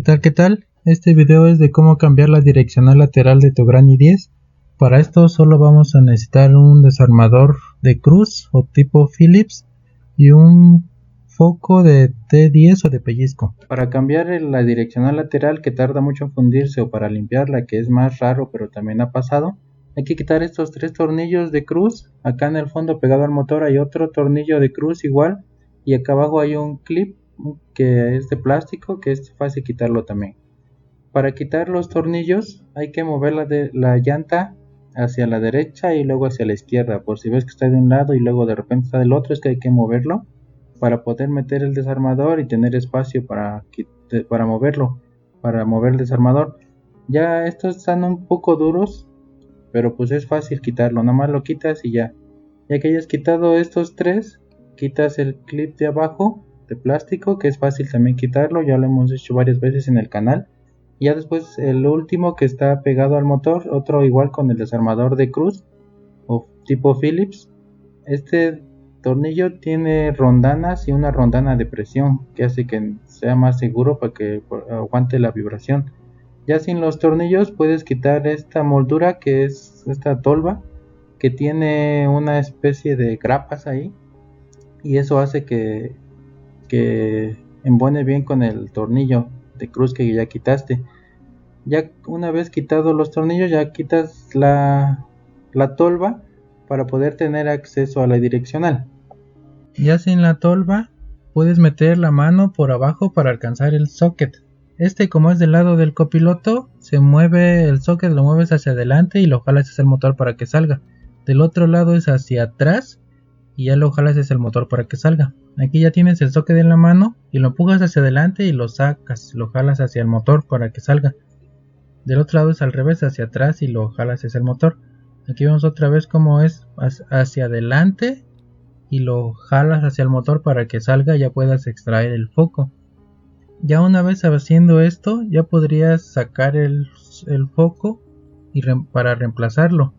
tal? ¿Qué tal? Este video es de cómo cambiar la direccional lateral de tu Gran i10. Para esto solo vamos a necesitar un desarmador de cruz o tipo Phillips y un foco de T10 o de pellizco. Para cambiar la direccional lateral que tarda mucho en fundirse o para limpiarla, que es más raro pero también ha pasado, hay que quitar estos 3 tornillos de cruz. Acá en el fondo pegado al motor hay otro tornillo de cruz igual y acá abajo hay un clip que es de plástico, que es fácil quitarlo también. Para quitar los tornillos hay que mover la llanta hacia la derecha y luego hacia la izquierda. Por si ves que está de un lado y luego de repente está del otro, es que hay que moverlo para poder meter el desarmador y tener espacio para moverlo, para mover el desarmador. Ya estos están un poco duros, pero pues es fácil quitarlo, nada más lo quitas y ya. Ya que hayas quitado estos 3, quitas el clip de abajo de plástico, que es fácil también quitarlo, ya lo hemos hecho varias veces en el canal. Y ya después el último que está pegado al motor, otro igual con el desarmador de cruz o tipo Phillips. Este tornillo tiene rondanas y una rondana de presión que hace que sea más seguro para que aguante la vibración. Ya sin los tornillos puedes quitar esta moldura, que es esta tolva que tiene una especie de grapas ahí, y eso hace que embone bien con el tornillo de cruz que ya quitaste. Ya una vez quitados los tornillos, ya quitas la tolva para poder tener acceso a la direccional. Ya sin la tolva puedes meter la mano por abajo para alcanzar el socket. Como es del lado del copiloto, se mueve el socket, lo mueves hacia adelante y lo jalas hacia el motor para que salga. Del otro lado es hacia atrás y ya lo jalas hacia el motor para que salga. Aquí ya tienes el socket en la mano y lo empujas hacia adelante y lo sacas, lo jalas hacia el motor para que salga. Del otro lado es al revés, hacia atrás y lo jalas hacia el motor. Aquí vemos otra vez cómo es hacia adelante y lo jalas hacia el motor para que salga y ya puedas extraer el foco. Ya una vez haciendo esto, ya podrías sacar el foco para reemplazarlo.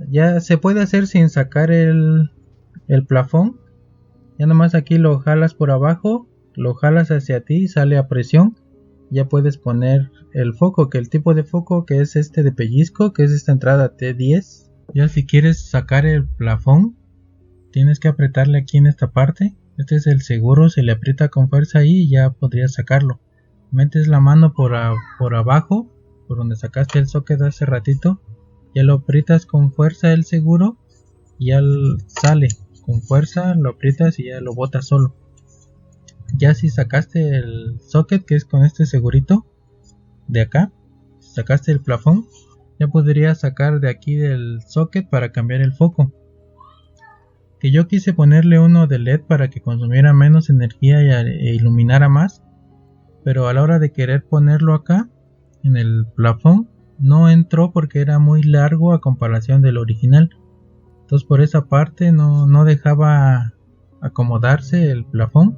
Ya se puede hacer sin sacar el plafón. Ya nomás aquí lo jalas por abajo, lo jalas hacia ti y sale a presión. Ya puedes poner el foco, que el tipo de foco que es este de pellizco, que es esta entrada T10. Ya si quieres sacar el plafón, tienes que apretarle aquí en esta parte. Este es el seguro, se le aprieta con fuerza ahí y ya podrías sacarlo. Metes la mano por abajo, por donde sacaste el socket hace ratito, ya lo aprietas con fuerza el seguro y ya sale con fuerza, lo aprietas y ya lo botas solo. Ya si sacaste el socket, que es con este segurito de acá, sacaste el plafón, ya podrías sacar de aquí del socket para cambiar el foco. Que yo quise ponerle uno de LED para que consumiera menos energía e iluminara más, pero a la hora de querer ponerlo acá en el plafón no entró porque era muy largo a comparación del original. Entonces por esa parte no dejaba acomodarse el plafón.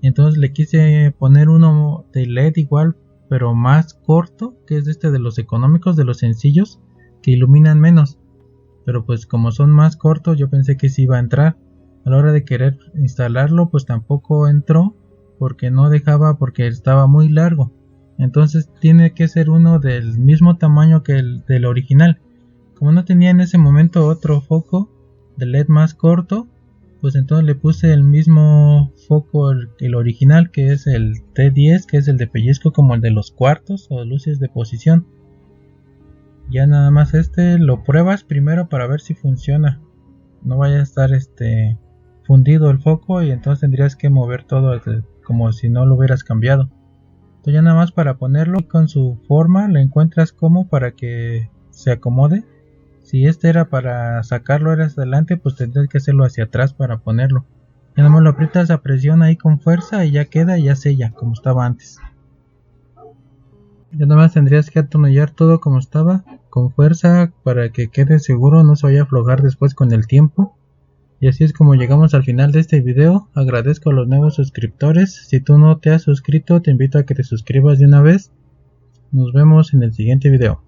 Entonces le quise poner uno de LED igual, pero más corto, que es de los económicos, de los sencillos, que iluminan menos. Pero pues como son más cortos, yo pensé que sí iba a entrar. A la hora de querer instalarlo, pues tampoco entró, porque no dejaba, porque estaba muy largo. Entonces tiene que ser uno del mismo tamaño que el del original. Como no tenía en ese momento otro foco de LED más corto, pues entonces le puse el mismo foco, el original, que es el T10, que es el de pellizco, como el de los cuartos o luces de posición. Ya nada más lo pruebas primero para ver si funciona. No vaya a estar fundido el foco y entonces tendrías que mover todo como si no lo hubieras cambiado. Entonces ya nada más para ponerlo con su forma, le encuentras como para que se acomode. Si era para sacarlo hacia adelante, pues tendrías que hacerlo hacia atrás para ponerlo. Ya nada más lo aprietas a presión ahí con fuerza y ya queda y ya sella como estaba antes. Ya nada más tendrías que atornillar todo como estaba, con fuerza, para que quede seguro, no se vaya a aflojar después con el tiempo. Y así es como llegamos al final de este video. Agradezco a los nuevos suscriptores. Si tú no te has suscrito, te invito a que te suscribas de una vez. Nos vemos en el siguiente video.